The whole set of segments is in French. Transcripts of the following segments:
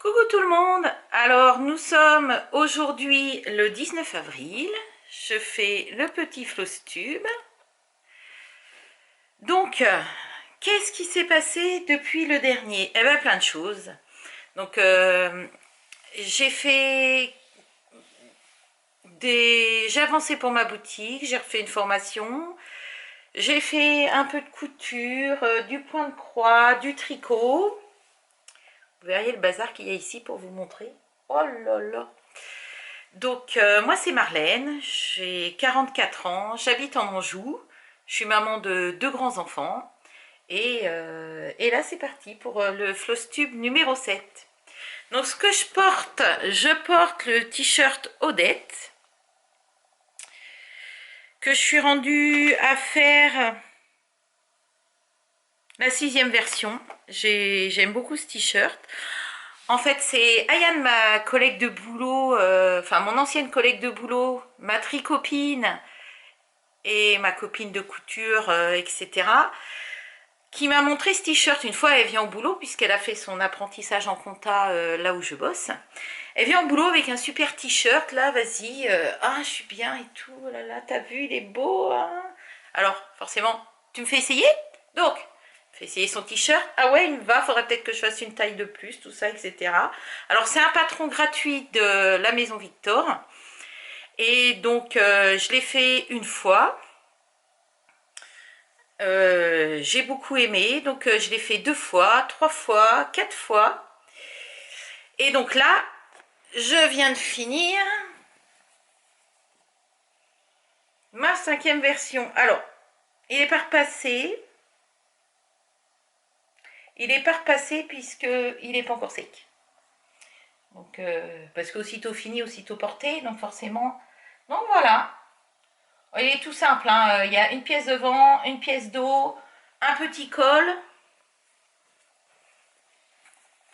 Coucou tout le monde. Alors nous sommes aujourd'hui le 19 avril. Je fais le petit Flosstube. Donc, qu'est-ce qui s'est passé depuis le dernier? Eh bien, plein de choses. Donc, j'ai avancé pour ma boutique, j'ai refait une formation, j'ai fait un peu de couture, du point de croix, du tricot. Vous verriez le bazar qu'il y a ici pour vous montrer. Oh là là. Donc, moi c'est Marlène, j'ai 44 ans, j'habite en Anjou, je suis maman de deux grands-enfants. Et là c'est parti pour le Flosstube numéro 7. Donc ce que je porte le t-shirt Odette, que je suis rendue à faire la 6e version. J'aime beaucoup ce t-shirt. En fait, c'est Ayane, ma collègue de boulot, enfin mon ancienne collègue de boulot, ma tricopine et ma copine de couture, etc., qui m'a montré ce t-shirt. Une fois, elle vient au boulot, puisqu'elle a fait son apprentissage en compta là où je bosse. Elle vient au boulot avec un super t-shirt, là, vas-y, ah, je suis bien et tout, oh là là, t'as vu, il est beau, hein. Alors, forcément, tu me fais essayer? Donc, fait essayer son t-shirt. Ah ouais, il me va, faudrait peut-être que je fasse une taille de plus, tout ça, etc. Alors, c'est un patron gratuit de la Maison Victor. Et donc, je l'ai fait une fois. J'ai beaucoup aimé, donc je l'ai fait 2 fois, 3 fois, 4 fois. Et donc là, je viens de finir ma 5e version. Alors, il est pas repassé. Il n'est pas repassé puisqu'il n'est pas encore sec. Donc, parce qu'aussitôt fini, aussitôt porté, donc forcément. Donc voilà. Il est tout simple, hein. Il y a une pièce de vent, une pièce d'eau, un petit col.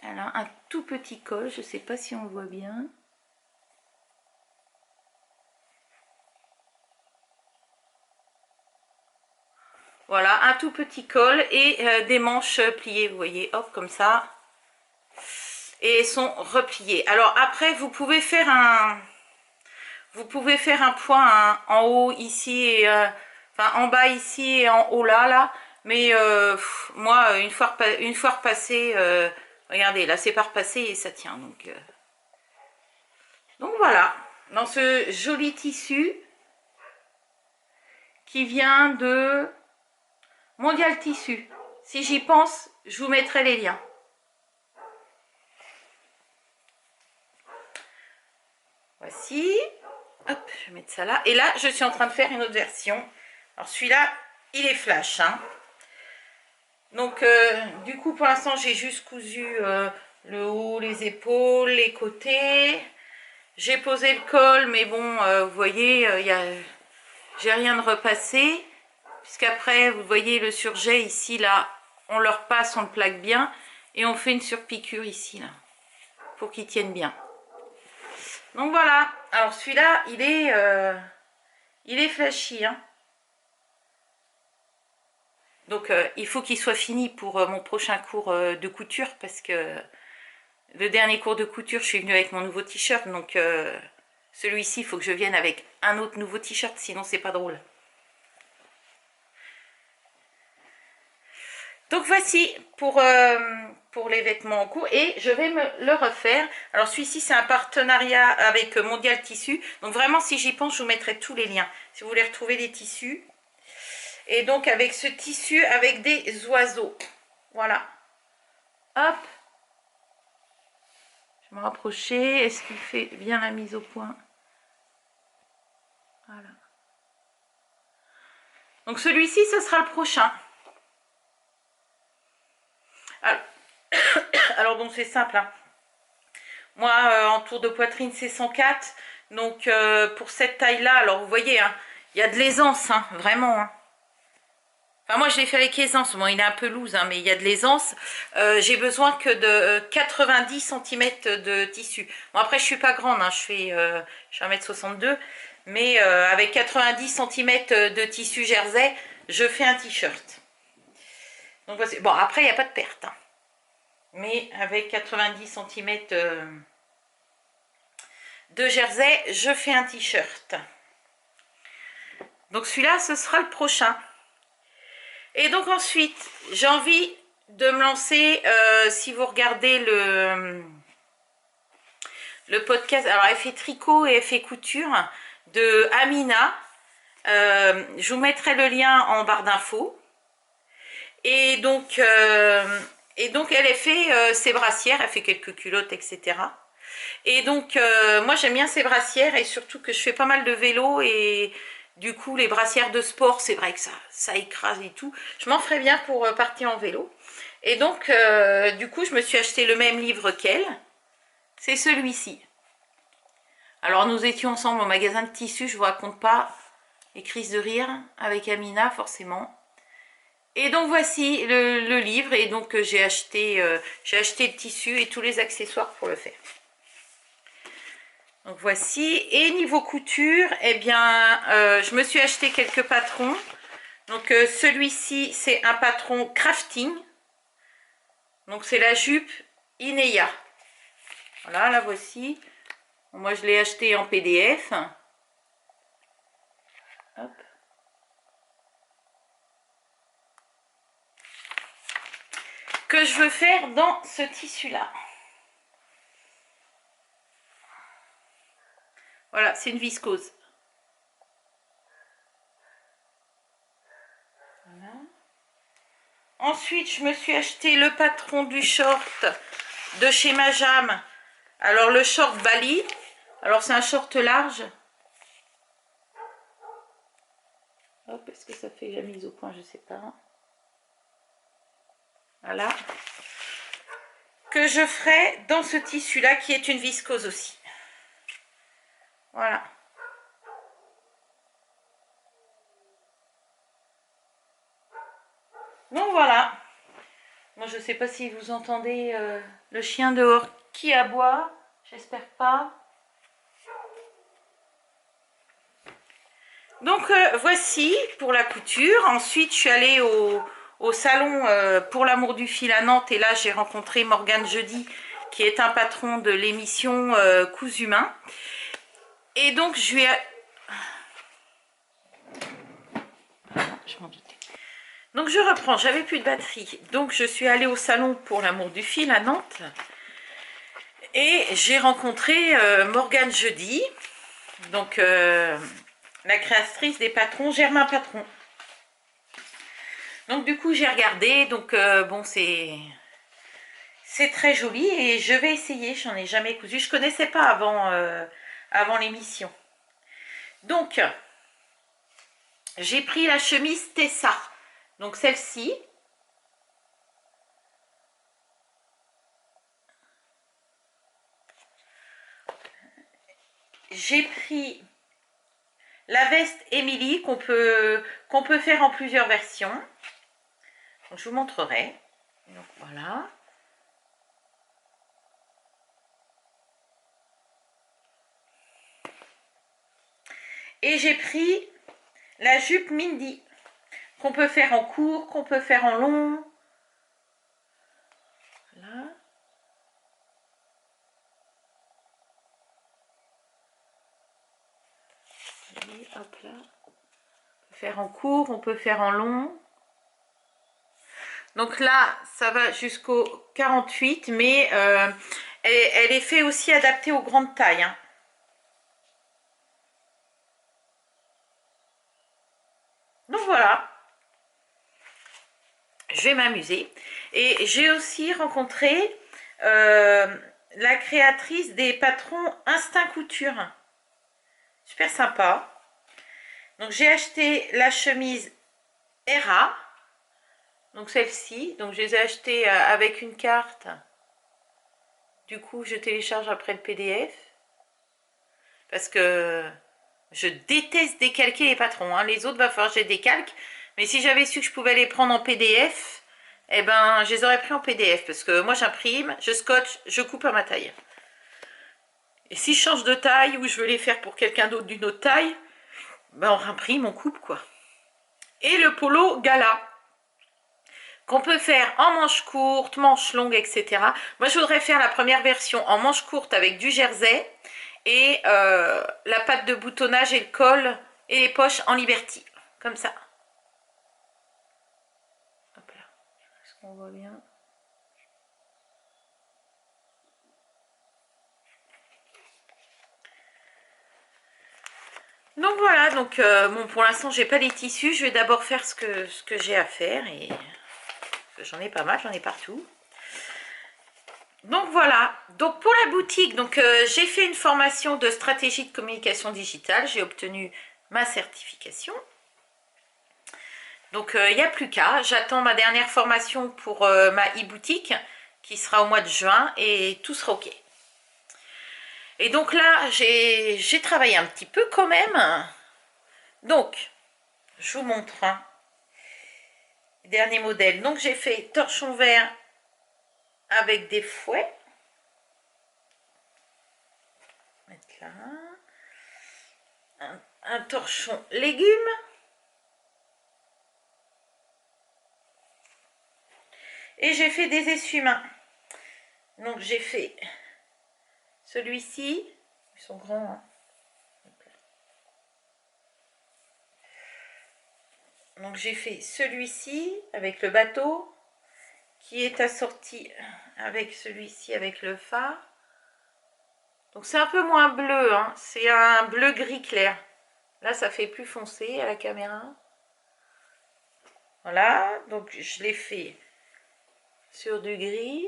Alors, un tout petit col, je ne sais pas si on voit bien. Voilà, un tout petit col et des manches pliées, vous voyez, hop, comme ça. Et elles sont repliées. Alors après, vous pouvez faire un point en haut ici, et, enfin en bas ici et en haut là. Mais moi, une fois repassé, regardez, là c'est pas repassé et ça tient. Donc voilà, dans ce joli tissu qui vient de Mondial Tissu. Si j'y pense, je vous mettrai les liens. Voici. Hop, je vais mettre ça là. Et là, je suis en train de faire une autre version. Alors celui-là, il est flash, hein. Donc, du coup, pour l'instant, j'ai juste cousu le haut, les épaules, les côtés. J'ai posé le col, mais bon, vous voyez, j'ai rien de repassé. Puisqu'après, vous voyez le surjet ici, là, on le repasse, on le plaque bien. Et on fait une surpiqûre ici, là, pour qu'il tienne bien. Donc voilà. Alors celui-là, il est flashy, hein. Donc il faut qu'il soit fini pour mon prochain cours de couture, parce que le dernier cours de couture, je suis venue avec mon nouveau t-shirt, donc celui-ci, il faut que je vienne avec un autre nouveau t-shirt, sinon c'est pas drôle. Donc voici pour les vêtements en cours, et je vais me le refaire. Alors celui-ci, c'est un partenariat avec Mondial Tissu, donc vraiment, si j'y pense, je vous mettrai tous les liens, si vous voulez retrouver des tissus. Et donc avec ce tissu avec des oiseaux. Voilà. Hop. Je vais me rapprocher. Est-ce qu'il fait bien la mise au point? Voilà. Donc celui-ci, ce sera le prochain. Alors bon, c'est simple, hein. Moi, en tour de poitrine, c'est 104. Donc pour cette taille-là, alors vous voyez, hein, il y a de l'aisance, hein, vraiment, hein. Enfin, moi, je l'ai fait avec aisance. Bon, il est un peu loose, hein, mais il y a de l'aisance. J'ai besoin que de 90 cm de tissu. Bon, après, je suis pas grande, hein, je fais 1m62. Mais avec 90 cm de tissu jersey, je fais un t-shirt. Donc, voici. Bon, après, il n'y a pas de perte, hein. mais avec 90 cm de jersey, je fais un t-shirt. Donc celui-là, ce sera le prochain. Et donc ensuite, j'ai envie de me lancer, si vous regardez le podcast, alors elle fait tricot et elle fait couture, de Amina. Je vous mettrai le lien en barre d'infos. Et donc elle fait ses brassières, elle fait quelques culottes, etc. Et donc moi j'aime bien ces brassières, et surtout que je fais pas mal de vélo, et du coup les brassières de sport, c'est vrai que ça écrase et tout. Je m'en ferais bien pour partir en vélo. Et donc du coup je me suis acheté le même livre qu'elle, c'est celui-ci. Alors nous étions ensemble au magasin de tissus, je vous raconte pas les crises de rire avec Amina forcément. Et donc voici le livre, et donc j'ai acheté le tissu et tous les accessoires pour le faire. Donc voici. Et niveau couture, eh bien je me suis acheté quelques patrons. Donc celui-ci c'est un patron crafting. Donc c'est la jupe Ineya. Voilà, la voici. Moi je l'ai acheté en PDF. Hop. Que je veux faire dans ce tissu là. Voilà, c'est une viscose. Voilà. Ensuite, je me suis acheté le patron du short de chez Majam. Alors, le short Bali. Alors, c'est un short large. Hop, est-ce que ça fait la mise au point? Je sais pas. Voilà. Que je ferai dans ce tissu-là, qui est une viscose aussi. Voilà. Donc voilà. Moi je sais pas si vous entendez le chien dehors qui aboie. J'espère pas. Donc voici pour la couture. Ensuite je suis allée au salon pour l'amour du fil à Nantes. Et là j'ai rencontré Morgane Jeudi, qui est un patron de l'émission Cousu Humain. Et donc je lui ai... Je m'en doutais. Donc je reprends, j'avais plus de batterie. Donc je suis allée au salon pour l'amour du fil à Nantes. Et j'ai rencontré Morgane Jeudi, donc la créatrice des patrons Germain Patron. Donc du coup j'ai regardé, donc bon c'est très joli, et je vais essayer. J'en ai jamais cousu, je connaissais pas avant l'émission. Donc j'ai pris la chemise Tessa, donc celle-ci. J'ai pris la veste Émilie qu'on peut faire en plusieurs versions. Donc, je vous montrerai. Donc voilà. Et j'ai pris la jupe Mindy qu'on peut faire en court, qu'on peut faire en long. Voilà. Et hop là. On peut faire en court, on peut faire en long. Donc là, ça va jusqu'au 48, mais elle est fait aussi adaptée aux grandes tailles. Hein. Donc voilà. Je vais m'amuser. Et j'ai aussi rencontré la créatrice des patrons Instinct Couture. Super sympa. Donc j'ai acheté la chemise Hera. Donc celle-ci. Donc je les ai achetées avec une carte. Du coup je télécharge après le PDF. Parce que je déteste décalquer les patrons. Hein. Les autres, va falloir que je les décalque. Mais si j'avais su que je pouvais les prendre en PDF, eh ben, je les aurais pris en PDF. Parce que moi, j'imprime, je scotche, je coupe à ma taille. Et si je change de taille ou je veux les faire pour quelqu'un d'autre d'une autre taille, ben, on imprime, on coupe, quoi. Et le polo Gala. qu'on peut faire en manche courte, manche longue, etc. Moi, je voudrais faire la première version en manche courte avec du jersey et la patte de boutonnage et le col et les poches en liberty, comme ça. Hop là, est-ce qu'on voit bien? Donc voilà, donc bon, pour l'instant j'ai pas les tissus, je vais d'abord faire ce que j'ai à faire et j'en ai pas mal, j'en ai partout. Donc voilà, donc pour la boutique, donc j'ai fait une formation de stratégie de communication digitale, j'ai obtenu ma certification. Donc il n'y a plus qu'à, j'attends ma dernière formation pour ma e-boutique qui sera au mois de juin et tout sera ok. Et donc là, j'ai travaillé un petit peu quand même. Donc, je vous montre hein, les derniers modèles. Donc j'ai fait torchon vert avec des fouets. Mettre là. Un torchon légumes. Et j'ai fait des essuie-mains. Donc j'ai fait celui-ci. Ils sont grands. Hein. Donc j'ai fait celui-ci avec le bateau qui est assorti avec celui-ci avec le phare. Donc c'est un peu moins bleu, hein. C'est un bleu gris clair. Là ça fait plus foncé à la caméra. Voilà, donc je l'ai fait sur du gris.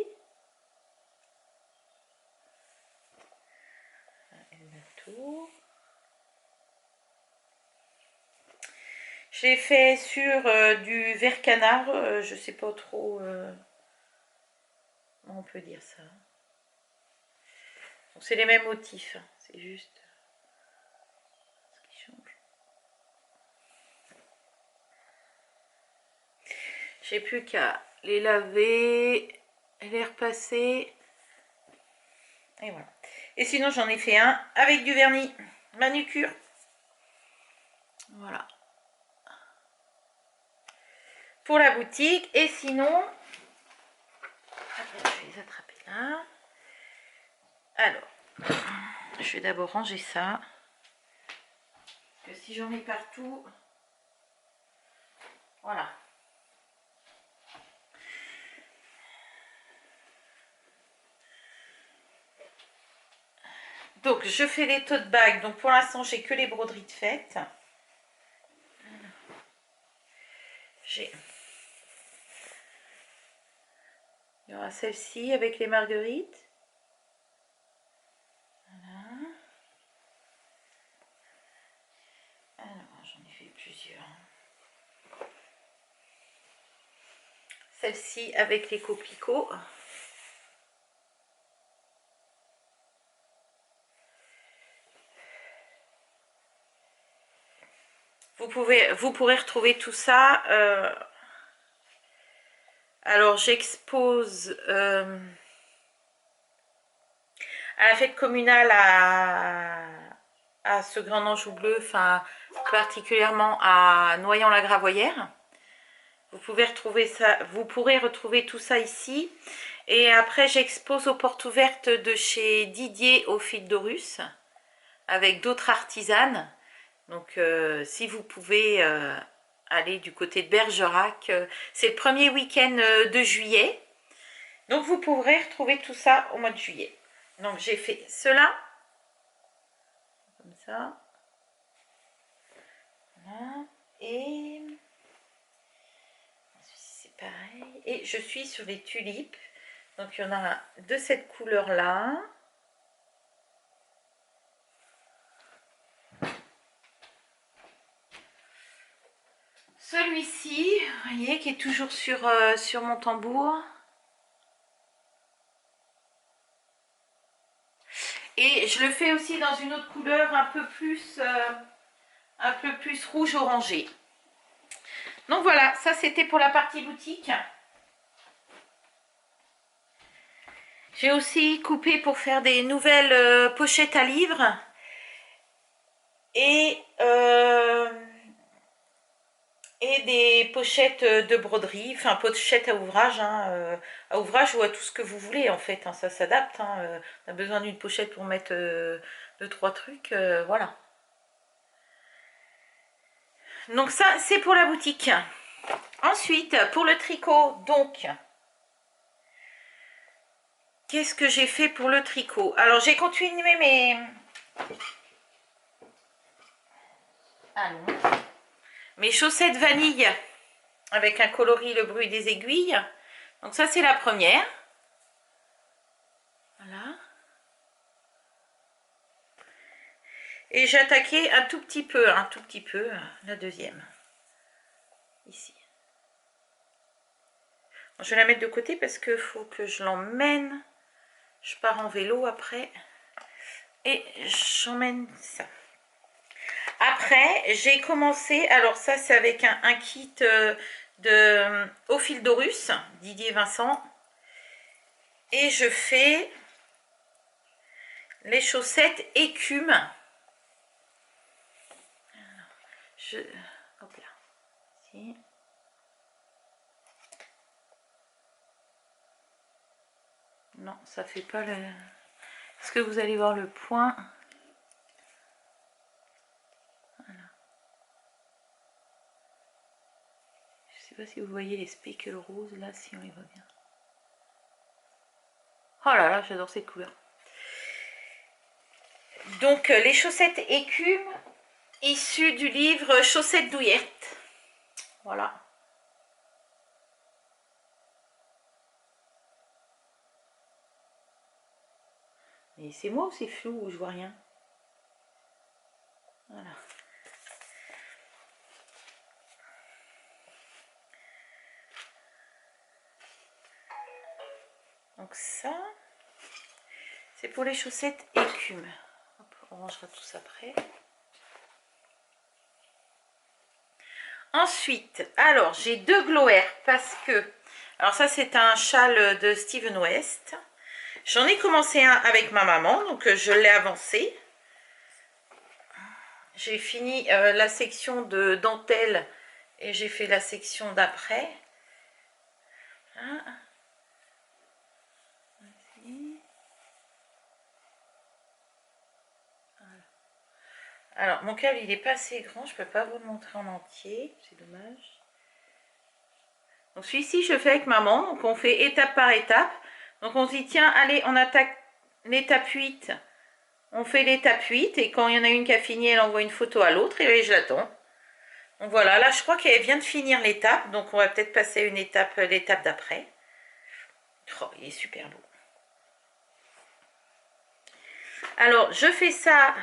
J'ai fait sur du vert canard, je sais pas trop comment on peut dire ça. Donc c'est les mêmes motifs, hein, c'est juste ce qui change. J'ai plus qu'à les laver, les repasser. Et voilà. Et sinon j'en ai fait un avec du vernis manucure. Voilà. Pour la boutique. Et sinon, je vais les attraper là. Alors, je vais d'abord ranger ça. Parce que si j'en ai partout, voilà. Donc, je fais les tote bags. Donc, pour l'instant, j'ai que les broderies de fête. J'ai... Il y aura celle-ci avec les marguerites. Voilà. Alors, j'en ai fait plusieurs. Celle-ci avec les coquelicots. Vous pourrez retrouver tout ça. Alors, j'expose à la fête communale à ce Grand Anjou Bleu, enfin particulièrement à Noyant-la-Gravoyère. Vous pouvez retrouver ça, vous pourrez retrouver tout ça ici. Et après, j'expose aux portes ouvertes de chez Didier au fil d'Orus avec d'autres artisanes. Donc, si vous pouvez aller du côté de Bergerac, c'est le premier week-end de juillet. Donc, vous pourrez retrouver tout ça au mois de juillet. Donc, j'ai fait cela. Comme ça. Voilà. Et c'est pareil. Et je suis sur les tulipes. Donc, il y en a de cette couleur-là. Celui-ci, vous voyez, qui est toujours sur mon tambour. Et je le fais aussi dans une autre couleur un peu plus rouge orangé. Donc voilà, ça c'était pour la partie boutique. J'ai aussi coupé pour faire des nouvelles pochettes à livres. Et des pochettes de broderie, enfin pochettes à ouvrage, hein, à ouvrage ou à tout ce que vous voulez en fait, hein, ça s'adapte. Hein, on a besoin d'une pochette pour mettre 2-3 trucs, voilà. Donc ça, c'est pour la boutique. Ensuite, pour le tricot, donc, qu'est-ce que j'ai fait pour le tricot? Alors, j'ai continué mes chaussettes vanille avec un coloris Le bruit des aiguilles. Donc ça, c'est la première. Voilà. Et j'ai attaqué un tout petit peu, la deuxième. Ici. Bon, je vais la mettre de côté parce qu'il faut que je l'emmène. Je pars en vélo après. Et j'emmène ça. Après, j'ai commencé, alors ça c'est avec un kit au fil d'Orus, Didier Vincent. Et je fais les chaussettes écume. Hop là. Ici. Non, ça fait pas le... Est-ce que vous allez voir le point? Voilà. Je sais pas si vous voyez les speckles roses là, si on les voit bien. Oh là là, j'adore cette couleur. Donc les chaussettes écume issues du livre Chaussettes douillettes. Voilà. Et c'est moi ou c'est flou ou je vois rien? Voilà. Donc ça, c'est pour les chaussettes écume. Hop, on rangera tout ça après. Ensuite, alors j'ai deux Glower parce que... Alors ça c'est un châle de Steven West. J'en ai commencé un avec ma maman, donc je l'ai avancé. J'ai fini la section de dentelle et j'ai fait la section d'après. Hein. Alors, mon câble, il n'est pas assez grand, je ne peux pas vous le montrer en entier, c'est dommage. Donc, celui-ci, je fais avec maman, donc on fait étape par étape. Donc, on se dit, tiens, allez, on attaque l'étape 8. On fait l'étape 8, et quand il y en a une qui a fini, elle envoie une photo à l'autre, et je l'attends. Donc, voilà, là, je crois qu'elle vient de finir l'étape, donc on va peut-être passer à une étape, l'étape d'après. Oh, il est super beau. Alors, je fais ça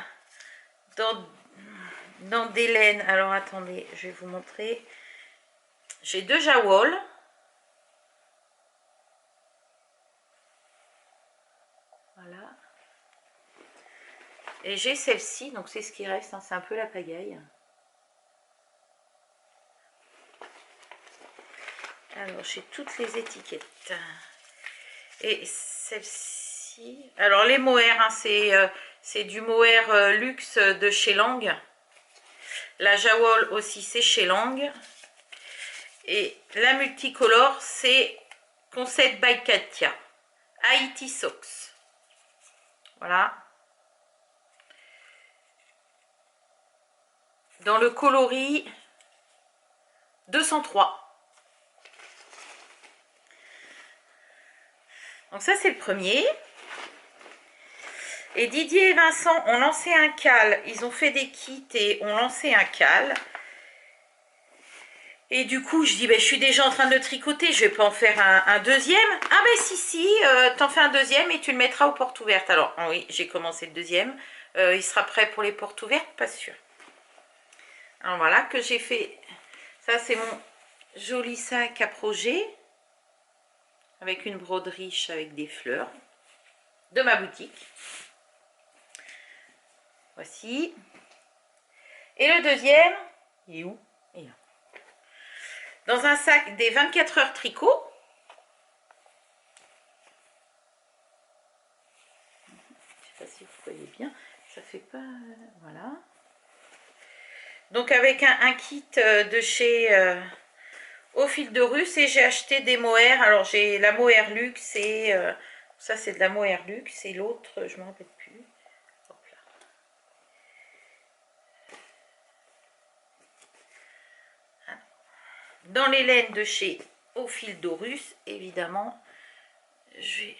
dans des laines. Alors, attendez, je vais vous montrer. J'ai deux Jawol. Voilà. Et j'ai celle-ci, donc c'est ce qui reste, hein, c'est un peu la pagaille. Alors, j'ai toutes les étiquettes. Et celle-ci... Alors, les mohair, hein, c'est du mohair luxe de chez Lang. La Jawol aussi, c'est chez Lang. Et la multicolore, c'est Concept by Katia. Haïti Socks. Voilà. Dans le coloris 203. Donc ça, c'est le premier. Et Didier et Vincent ont lancé un cal. Ils ont fait des kits et ont lancé un cal. Et du coup, je dis, ben, je suis déjà en train de le tricoter, je vais pas en faire un deuxième. Ah ben si, t'en fais un deuxième et tu le mettras aux portes ouvertes. Alors, oui, j'ai commencé le deuxième. Il sera prêt pour les portes ouvertes, pas sûr. Alors voilà, que j'ai fait. Ça, c'est mon joli sac à projet. Avec une broderie avec des fleurs. De ma boutique. Voici. Et le deuxième, il est où? Il est là. Dans un sac des 24 heures tricot. Je ne sais pas si vous voyez bien. Ça fait pas... Voilà. Donc avec un kit de chez au fil de russe et j'ai acheté des mohair. Alors j'ai la mohair luxe et ça c'est de la mohair luxe et l'autre je me rappelle plus. Hop là. Dans les laines de chez Au fil d'Horus, évidemment, je vais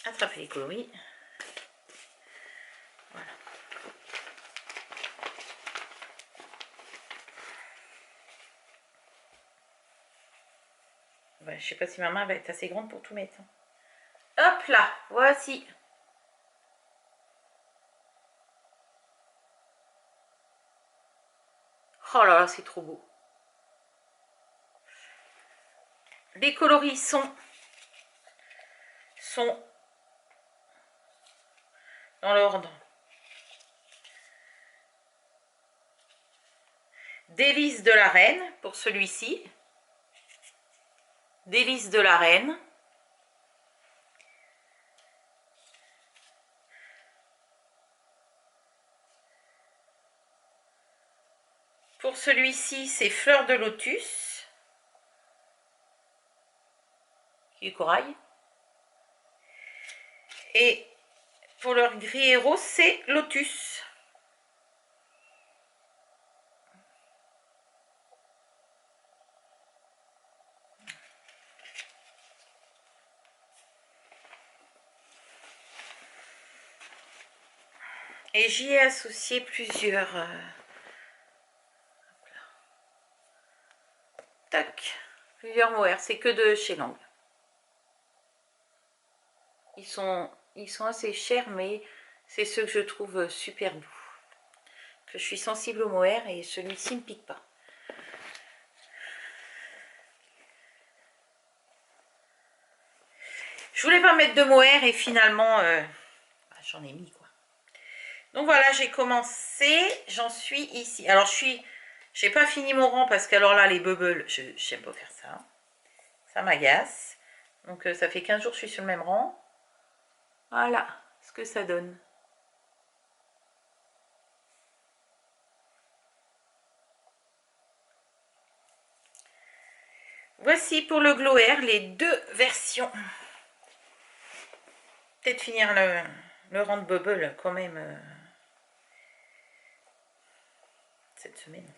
attraper les coloris. Voilà. Ouais, je sais pas si ma main va être assez grande pour tout mettre. Hop là, voici. Oh là là, c'est trop beau. Les coloris sont dans l'ordre. Délices de la reine pour celui-ci. Délices de la reine. Pour celui-ci, c'est Fleur de Lotus. Qui est corail. Et pour leur gris et rose, c'est Lotus. Et j'y ai associé plusieurs... tac, plusieurs mohair. C'est que de chez Lang. Ils sont assez chers, mais c'est ceux que je trouve super doux. Que je suis sensible au mohair et celui-ci ne pique pas. Je voulais pas mettre de mohair et finalement, j'en ai mis quoi. Donc voilà, j'ai commencé, j'en suis ici. Alors j'ai pas fini mon rang parce qu'alors là, les bubbles, j'aime pas faire ça. Ça m'agace. Donc ça fait 15 jours que je suis sur le même rang. Voilà ce que ça donne. Voici pour le Glow Air les deux versions. Peut-être finir le rang de bubble quand même cette semaine.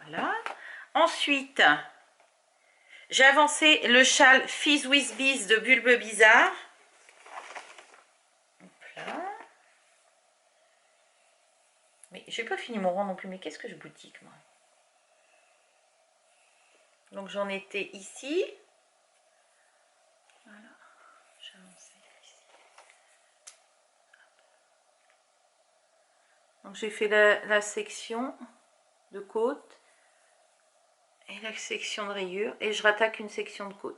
Voilà. Ensuite, j'ai avancé le châle Fizz with Bees de Bulbe Bizarre. Hop là. Mais j'ai pas fini mon rang non plus, mais qu'est-ce que je boutique moi? Donc j'en étais ici. Voilà. J'ai avancé ici. Donc j'ai fait la section de côte et la section de rayure et je rattaque une section de côte.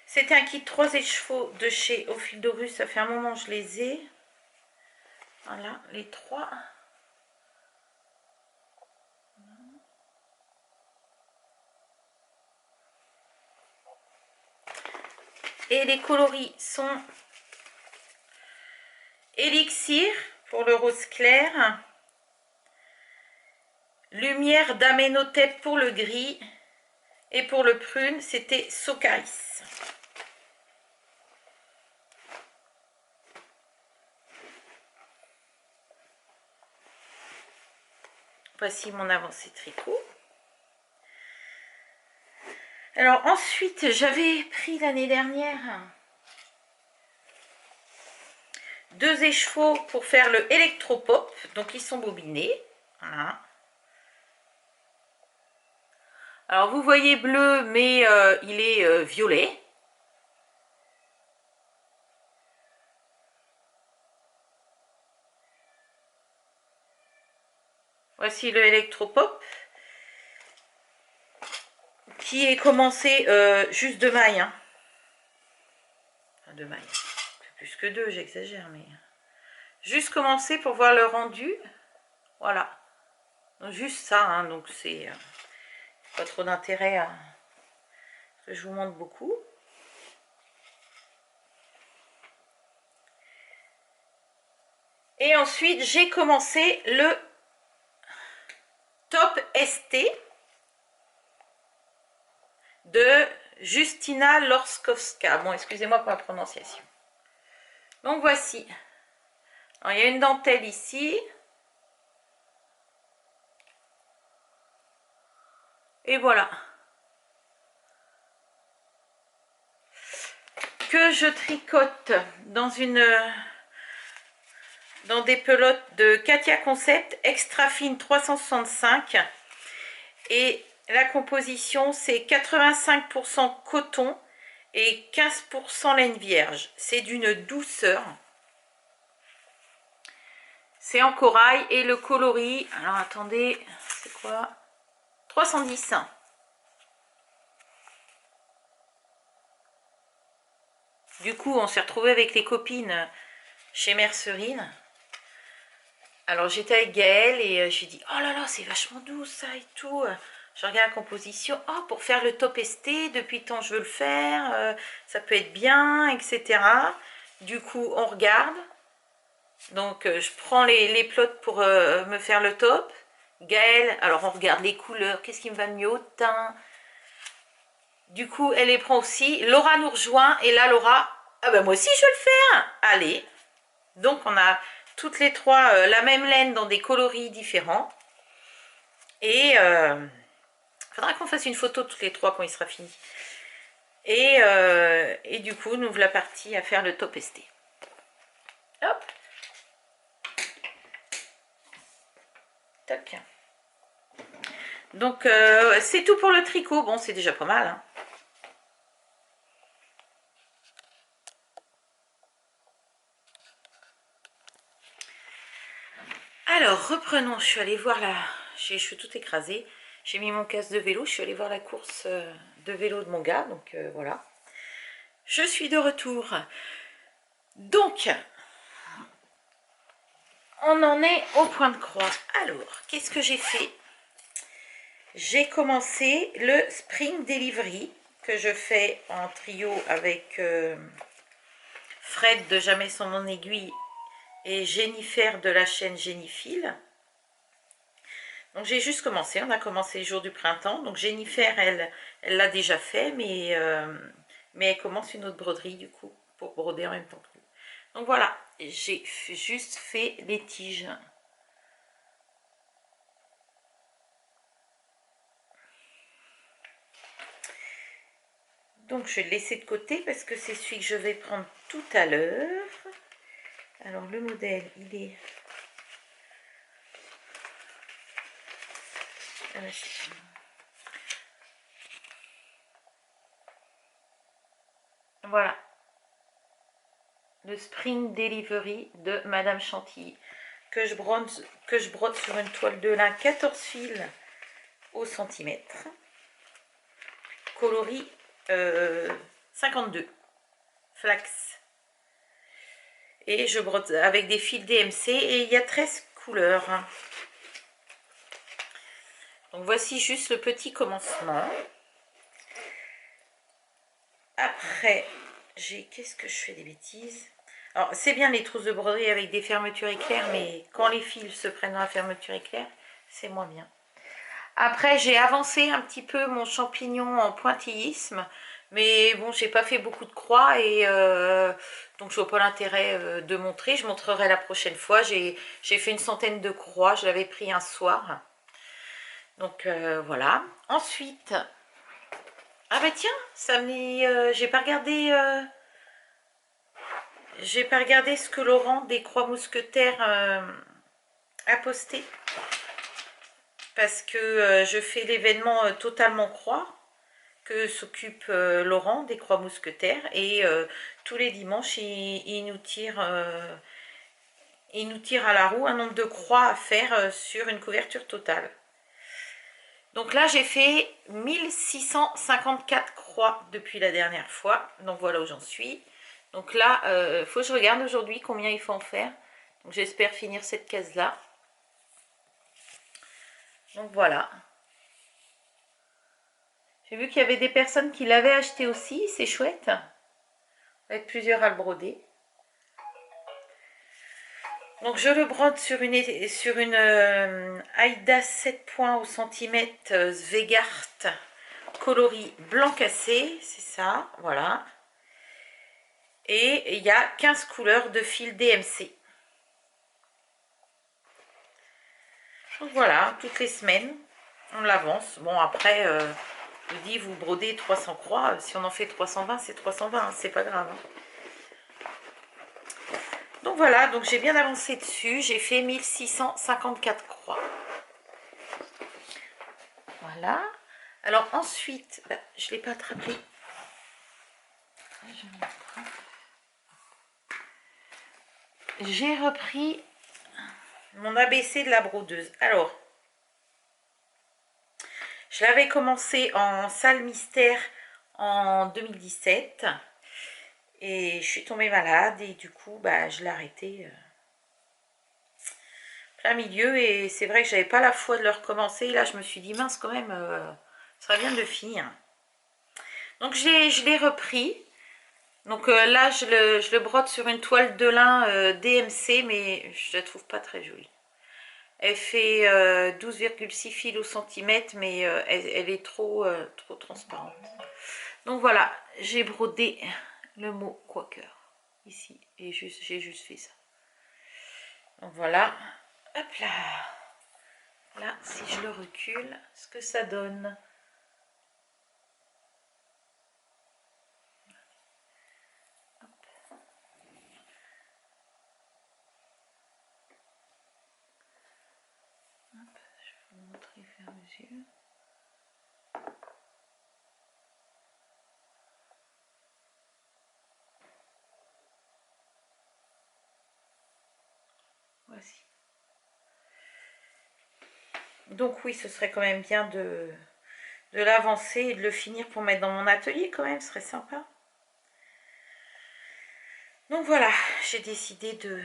C'était un kit 3 écheveaux de chez Au fil d'Horus. Ça fait un moment que je les ai. Voilà, les trois. Et les coloris sont Élixir pour le rose clair. Lumière d'Amenhotep pour le gris. Et pour le prune, c'était Socaris. Voici mon avancée tricot. Alors ensuite, j'avais pris l'année dernière 2 écheveaux pour faire le électropop. Donc ils sont bobinés. Voilà. Alors vous voyez bleu, mais il est violet. Voici le électropop qui est commencé juste 2 mailles. Hein. Enfin 2 mailles. Plus que 2, j'exagère, mais juste commencer pour voir le rendu. Voilà. Donc, juste ça, hein, donc c'est pas trop d'intérêt à que je vous montre beaucoup. Et ensuite, j'ai commencé le Top ST de Justina Lorskowska. Bon, excusez-moi pour la prononciation. Donc voici. Alors, il y a une dentelle ici. Et voilà. Que je tricote dans des pelotes de Katia Concept extra fine 365. Et la composition, c'est 85% coton et 15% laine vierge. C'est d'une douceur. C'est en corail et le coloris, alors attendez, c'est quoi? 310. Du coup, on s'est retrouvé avec les copines chez Mercerine. Alors j'étais avec Gaëlle et j'ai dit, oh là là, c'est vachement doux ça et tout. Je regarde la composition, oh, pour faire le top ST, depuis le temps je veux le faire, ça peut être bien, etc. Du coup, on regarde. Donc, je prends les plots pour me faire le top. Gaëlle, alors on regarde les couleurs, qu'est-ce qui me va mieux au teint. Du coup, elle les prend aussi. Laura nous rejoint et là, Laura, ah ben moi aussi je veux le faire. Allez. Donc, on a toutes les trois la même laine dans des coloris différents. Et faudra qu'on fasse une photo toutes les trois quand il sera fini. Et du coup, nous voilà partis à faire le top ST. Hop. Tac. Donc, c'est tout pour le tricot. Bon, c'est déjà pas mal, hein. Alors, reprenons. Je suis allée voir je suis tout écrasée. J'ai mis mon casque de vélo. Je suis allée voir la course de vélo de mon gars. Donc, voilà. Je suis de retour. Donc, on en est au point de croix. Alors, qu'est-ce que j'ai fait? J'ai commencé le Spring Delivery que je fais en trio avec Fred de Jamais sans mon aiguille et Jennifer de la chaîne Jennifer. Donc j'ai juste commencé, on a commencé le jour du printemps. Donc Jennifer, elle l'a déjà fait, mais elle commence une autre broderie du coup, pour broder en même temps que nous. Donc voilà, j'ai juste fait les tiges. Donc je vais le laisser de côté parce que c'est celui que je vais prendre tout à l'heure. Alors le modèle, il est... Voilà. Le Spring Delivery de Madame Chantilly. Que je brode sur une toile de lin 14 fils au centimètre. Coloris 52. Flax. Et je brode avec des fils DMC et il y a 13 couleurs. Donc voici juste le petit commencement. Après, qu'est-ce que je fais des bêtises? Alors, c'est bien les trousses de broderie avec des fermetures éclairs, mais quand les fils se prennent dans la fermeture éclair, c'est moins bien. Après, j'ai avancé un petit peu mon champignon en pointillisme, mais bon, j'ai pas fait beaucoup de croix et donc je vois pas l'intérêt de montrer. Je montrerai la prochaine fois. J'ai fait une centaine de croix, je l'avais pris un soir. Donc voilà. Ensuite, ah bah tiens, ça me j'ai pas regardé ce que Laurent des Croix Mousquetaires a posté. Parce que je fais l'événement Totalement Croix que s'occupe Laurent des Croix Mousquetaires. Et tous les dimanches, il nous tire à la roue un nombre de croix à faire sur une couverture totale. Donc là, j'ai fait 1654 croix depuis la dernière fois. Donc voilà où j'en suis. Donc là, il faut que je regarde aujourd'hui combien il faut en faire. Donc j'espère finir cette case-là. Donc voilà. J'ai vu qu'il y avait des personnes qui l'avaient acheté aussi, c'est chouette. Avec plusieurs à le broder. Donc je le brode sur une Aïda 7 points au centimètre Svegart coloris blanc cassé, c'est ça, voilà. Et il y a 15 couleurs de fil DMC. Donc voilà, toutes les semaines, on l'avance. Bon après, je vous dis, vous brodez 300 croix, si on en fait 320, c'est 320, hein, c'est pas grave. Hein. Donc voilà, donc j'ai bien avancé dessus, j'ai fait 1654 croix. Voilà. Alors ensuite, bah, je ne l'ai pas attrapé. J'ai repris mon ABC de la brodeuse. Alors, je l'avais commencé en salle mystère en 2017. Et je suis tombée malade et du coup, bah, je l'ai arrêté plein milieu. Et c'est vrai que j'avais pas la foi de le recommencer. Et là, je me suis dit, mince quand même, ça serait bien de le finir. Donc, je l'ai repris. Donc là, je le brode sur une toile de lin DMC, mais je la trouve pas très jolie. Elle fait 12,6 fils au centimètre, mais elle est trop transparente. Donc voilà, j'ai brodé le mot Quaker ici, et j'ai juste fait ça. Donc voilà, hop là. Là, si je le recule, ce que ça donne. Je vais vous montrer au fur et à mesure. Voici. Donc oui, ce serait quand même bien de l'avancer et de le finir pour mettre dans mon atelier quand même, ce serait sympa. Donc voilà, j'ai décidé de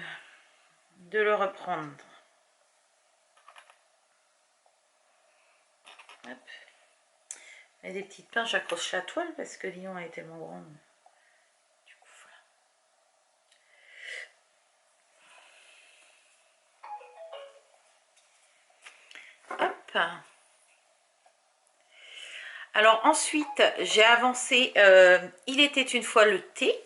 le reprendre. Hop. Et des petites pinces, j'accroche la toile parce que Lyon est tellement grande. Du coup, voilà. Hop. Alors ensuite, j'ai avancé Il était une fois le thé.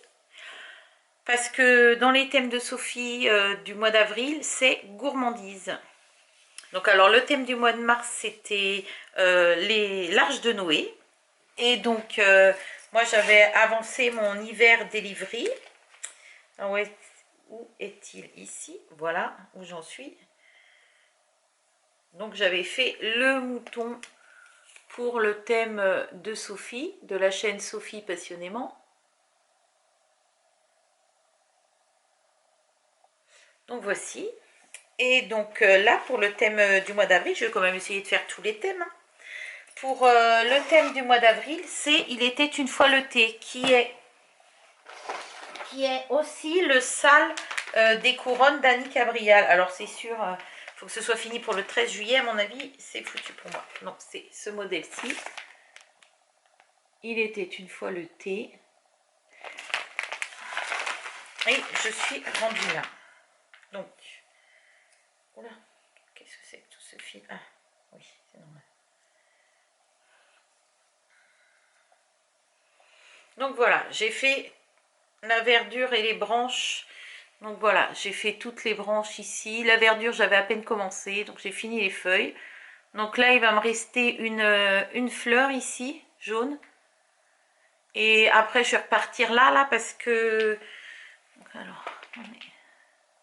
Parce que dans les thèmes de Sophie du mois d'avril, c'est gourmandise. Donc alors le thème du mois de mars, c'était l'arche de Noé. Et donc moi j'avais avancé mon hiver delivery. Où est-il? Ici, voilà où j'en suis. Donc j'avais fait le mouton pour le thème de Sophie, de la chaîne Sophie Passionnément. Donc voici. Et donc là, pour le thème du mois d'avril, je vais quand même essayer de faire tous les thèmes. Hein. Pour le thème du mois d'avril, c'est Il était une fois le thé, qui est aussi le sale des couronnes d'Annie Cabrial. Alors c'est sûr, il faut que ce soit fini pour le 13 juillet, à mon avis, c'est foutu pour moi. Non, c'est ce modèle-ci. Il était une fois le thé. Et je suis rendue là. Donc, oula, qu'est-ce que c'est que tout ce fil? Ah, oui, c'est normal. Donc voilà, j'ai fait la verdure et les branches. Donc voilà, j'ai fait toutes les branches ici. La verdure, j'avais à peine commencé, donc j'ai fini les feuilles. Donc là, il va me rester une fleur ici, jaune. Et après, je vais repartir là, parce que... Donc, alors,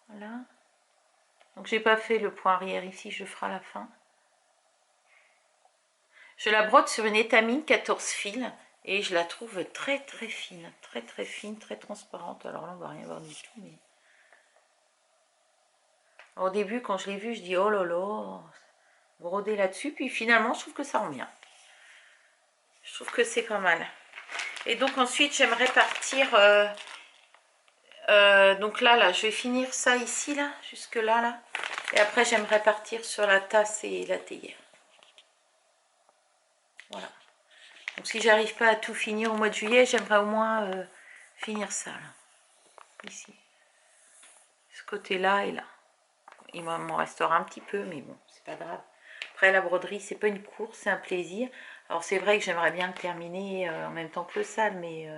voilà. Donc j'ai pas fait le point arrière ici, je ferai à la fin. Je la brode sur une étamine 14 fils. Et je la trouve très très fine, très transparente. Alors là, on va rien voir du tout, mais... Au début, quand je l'ai vu, je dis oh là là, broder là-dessus. Puis finalement, je trouve que ça rend bien. Je trouve que c'est pas mal. Et donc ensuite, j'aimerais partir. Donc là, je vais finir ça ici, là, jusque là. Et après, j'aimerais partir sur la tasse et la théière. Voilà. Donc si j'arrive pas à tout finir au mois de juillet, j'aimerais au moins finir ça là. Ici. Ce côté-là et là. Il m'en restera un petit peu, mais bon, c'est pas grave. Après la broderie, c'est pas une course, c'est un plaisir. Alors c'est vrai que j'aimerais bien le terminer en même temps que le sale, mais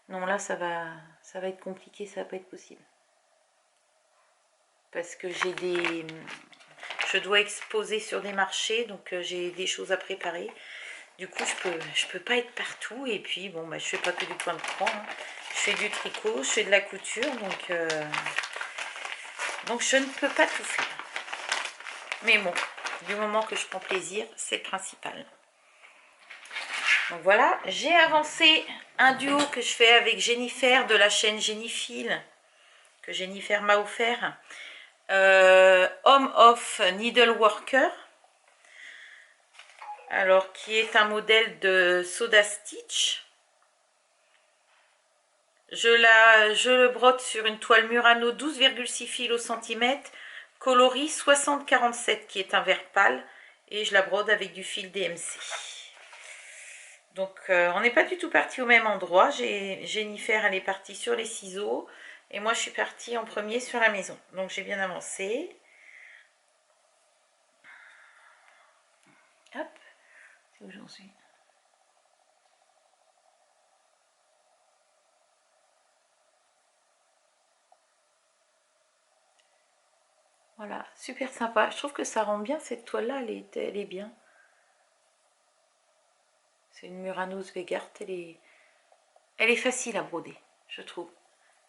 non là ça va être compliqué, ça va pas être possible. Parce que je dois exposer sur des marchés, donc j'ai des choses à préparer. Du coup, je peux pas être partout. Et puis, bon, bah, je fais pas que du point de croix. Hein. Je fais du tricot, je fais de la couture. Donc je ne peux pas tout faire. Mais bon, du moment que je prends plaisir, c'est le principal. Donc voilà, j'ai avancé un duo que je fais avec Jennifer de la chaîne Jennifer, que Jennifer m'a offert. Home of Needleworker. Alors, qui est un modèle de Soda Stitch. Je le brode sur une toile Murano 12,6 fils au centimètre, coloris 60-47, qui est un vert pâle, et je la brode avec du fil DMC. Donc, on n'est pas du tout parti au même endroit. Jennifer, elle est partie sur les ciseaux, et moi, je suis partie en premier sur la maison. Donc, j'ai bien avancé. Hop, c'est où j'en suis. Voilà, super sympa. Je trouve que ça rend bien cette toile-là, elle est bien. C'est une Murano Svegart, elle est facile à broder, je trouve.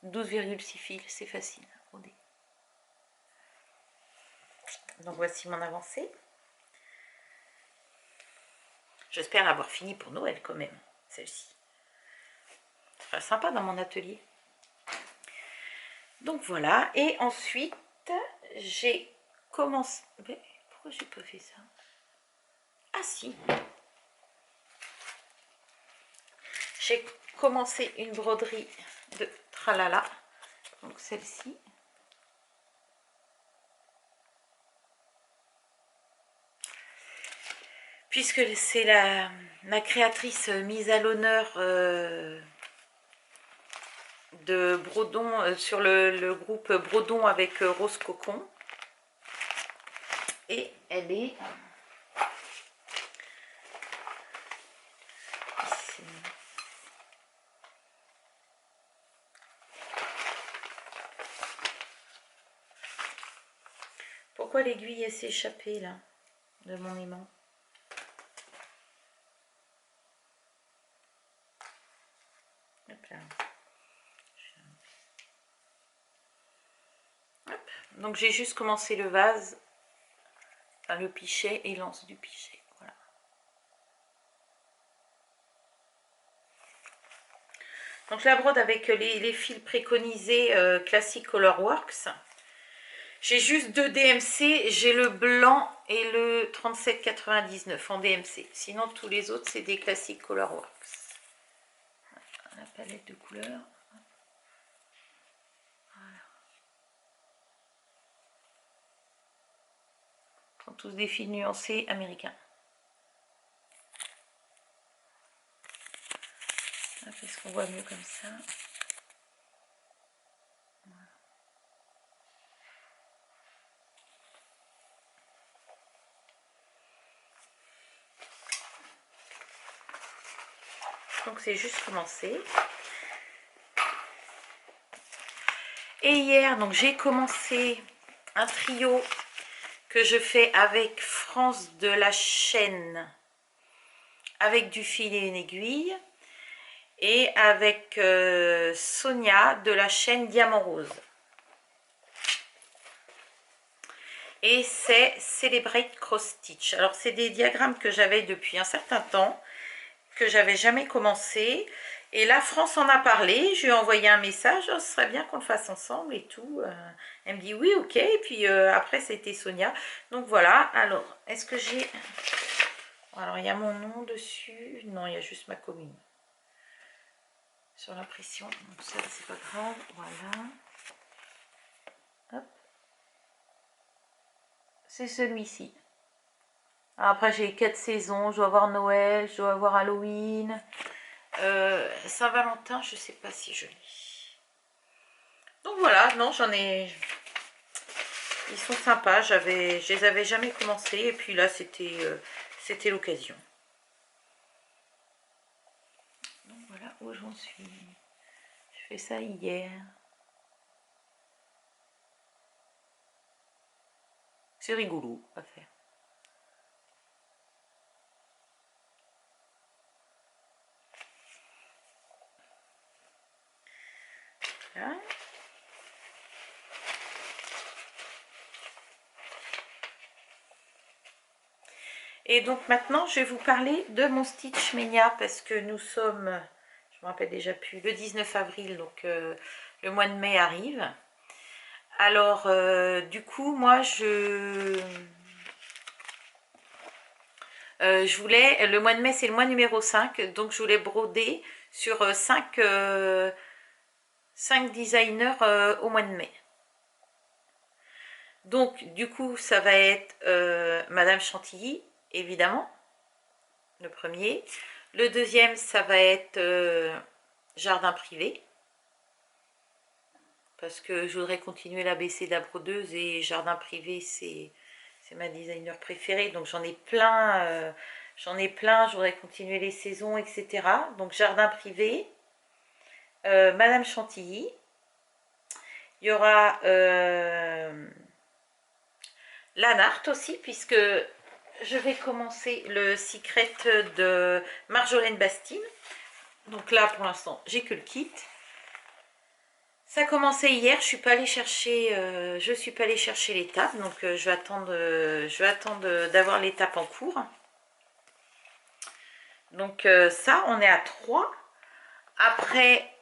12,6 fils, c'est facile à broder. Donc voici mon avancée. J'espère l'avoir fini pour Noël quand même, celle-ci. Ce sera sympa dans mon atelier. Donc voilà, et ensuite, j'ai commencé... Mais pourquoi j'ai pas fait ça? Ah si. J'ai commencé une broderie de Tralala. Donc celle-ci. Puisque c'est la créatrice mise à l'honneur de Brodon, sur le groupe Brodon avec Rose Cocon. Et elle est ici. Pourquoi l'aiguille s'est échappée là de mon aimant? Hop là. Hop. Donc j'ai juste commencé le vase, enfin, le pichet et l'anse du pichet. Voilà. Donc je la brode avec les fils préconisés Classic Colorworks. J'ai juste deux DMC, j'ai le blanc et le 37,99 en DMC. Sinon tous les autres c'est des Classic Colorworks. La palette de couleurs. Voilà. Ce sont tous des fils nuancés américains. Est-ce qu'on voit mieux comme ça? Voilà. Donc c'est juste commencé. Et hier, donc j'ai commencé un trio que je fais avec France de la chaîne, avec du fil et une aiguille, et avec Sonia de la chaîne Diamant Rose. Et c'est Celebrate Cross Stitch. Alors c'est des diagrammes que j'avais depuis un certain temps, que j'avais jamais commencé. Et là, France en a parlé, je lui ai envoyé un message, oh, ce serait bien qu'on le fasse ensemble et tout. Elle me dit oui, ok. Et puis après, c'était Sonia. Donc voilà, alors, est-ce que j'ai... Alors, il y a mon nom dessus. Non, il y a juste ma commune. Sur l'impression. Donc ça, c'est pas grave. Voilà. Hop. C'est celui-ci. Après, j'ai 4 saisons. Je dois avoir Noël, je dois avoir Halloween. Saint-Valentin, je sais pas si je lis. Donc voilà, non, j'en ai... Ils sont sympas, je les avais jamais commencés. Et puis là, c'était l'occasion. Donc voilà où j'en suis. Je fais ça hier. C'est rigolo à faire. Voilà. Et donc maintenant, je vais vous parler de mon Stitch Mania parce que nous sommes, je me rappelle déjà plus, le 19 avril, donc le mois de mai arrive. Alors, du coup, moi, je voulais, le mois de mai, c'est le mois numéro 5, donc je voulais broder sur 5 designers au mois de mai. Donc, du coup, ça va être Madame Chantilly, évidemment, le premier. Le deuxième, ça va être Jardin Privé, parce que je voudrais continuer l'ABC de la brodeuse et Jardin Privé, c'est ma designer préférée, donc j'en ai plein, je voudrais continuer les saisons, etc. Donc Jardin Privé, Madame Chantilly, il y aura Lanart aussi, puisque je vais commencer le Secret de Marjolaine Bastine. Donc là, pour l'instant, j'ai que le kit. Ça a commencé hier, je suis pas allée chercher, l'étape, donc je vais attendre d'avoir l'étape en cours. Donc ça, on est à 3. Après,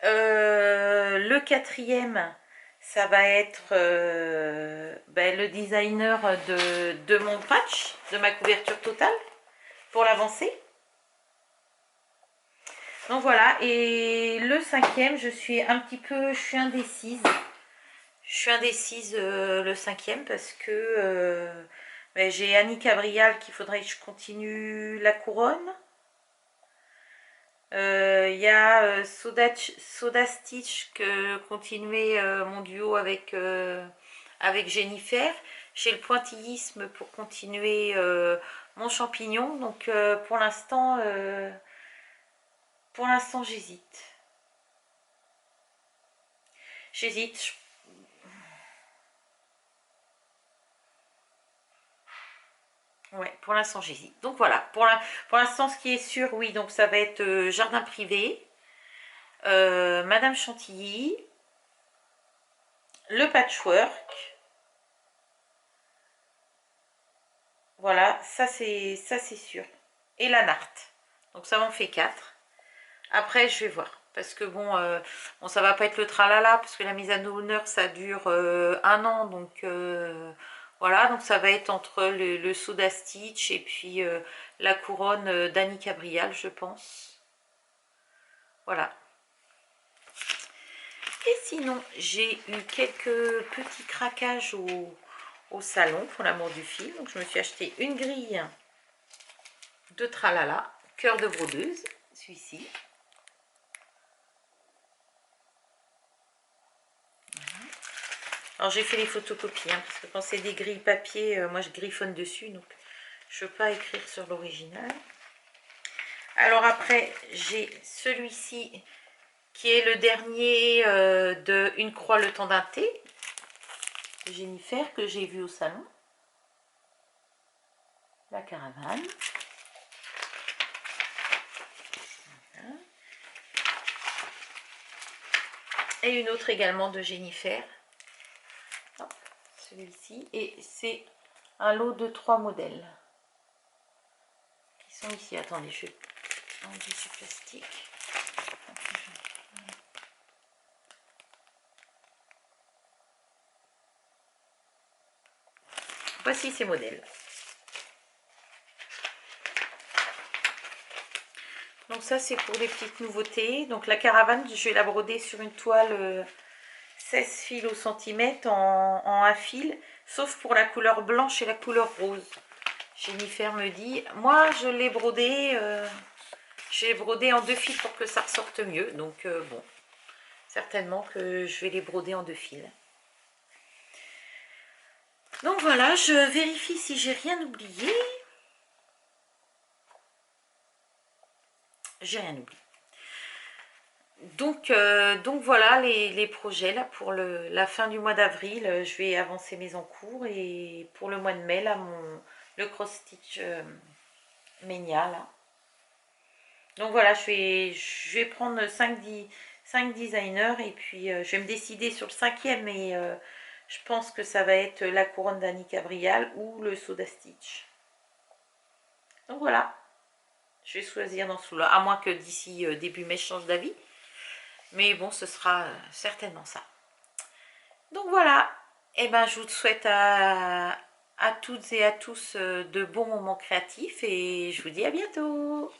le quatrième, ça va être le designer de mon patch, de ma couverture totale, pour l'avancer. Donc voilà, et le cinquième, je suis indécise. Je suis indécise le cinquième parce que j'ai Annie Cabrial qu'il faudrait que je continue la couronne. Il y a Soda Stitch que continuer mon duo avec Jennifer. J'ai le pointillisme pour continuer mon champignon. Donc pour l'instant j'hésite. J'hésite. Ouais, pour l'instant j'hésite. Donc voilà, pour l'instant ce qui est sûr, oui, donc ça va être Jardin Privé, Madame Chantilly, le patchwork. Voilà, ça c'est sûr. Et la narte. Donc ça m'en fait 4. Après je vais voir. Parce que bon, ça va pas être le tralala, parce que la mise à honneur ça dure 1 an. Donc voilà, donc ça va être entre le Soda Stitch et puis la couronne d'Annie Cabrial, je pense. Voilà. Et sinon, j'ai eu quelques petits craquages au salon, pour l'amour du film. Donc je me suis acheté une grille de tralala, cœur de brodeuse, celui-ci. Voilà. Alors j'ai fait les photocopies, hein, parce que quand c'est des grilles papier, moi je griffonne dessus, donc je ne veux pas écrire sur l'original. Alors après, j'ai celui-ci qui est le dernier de Une croix le temps d'un thé, Jennifer, que j'ai vu au salon. La caravane. Voilà. Et une autre également de Jennifer. Celui-ci. Et c'est un lot de 3 modèles qui sont ici. Attendez, je vais enlever ce plastique. Voici ces modèles. Donc ça c'est pour les petites nouveautés. Donc la caravane, je vais la broder sur une toile 16 fils au centimètre en 1 fil, sauf pour la couleur blanche et la couleur rose. Jennifer me dit, moi je l'ai brodé, en 2 fils pour que ça ressorte mieux. Donc bon, certainement que je vais les broder en 2 fils. Donc voilà, je vérifie si j'ai rien oublié. J'ai rien oublié. Donc voilà les projets là pour la fin du mois d'avril. Je vais avancer mes encours et pour le mois de mai là le cross stitch Ménia là. Donc voilà, je vais prendre 5 designers et puis je vais me décider sur le 5e, et je pense que ça va être la couronne d'Annie Cabrial ou le Soda Stitch. Donc voilà, je vais choisir dans ce lot, à moins que d'ici début mai je change d'avis. Mais bon, ce sera certainement ça. Donc voilà, et ben je vous souhaite à toutes et à tous de bons moments créatifs et je vous dis à bientôt.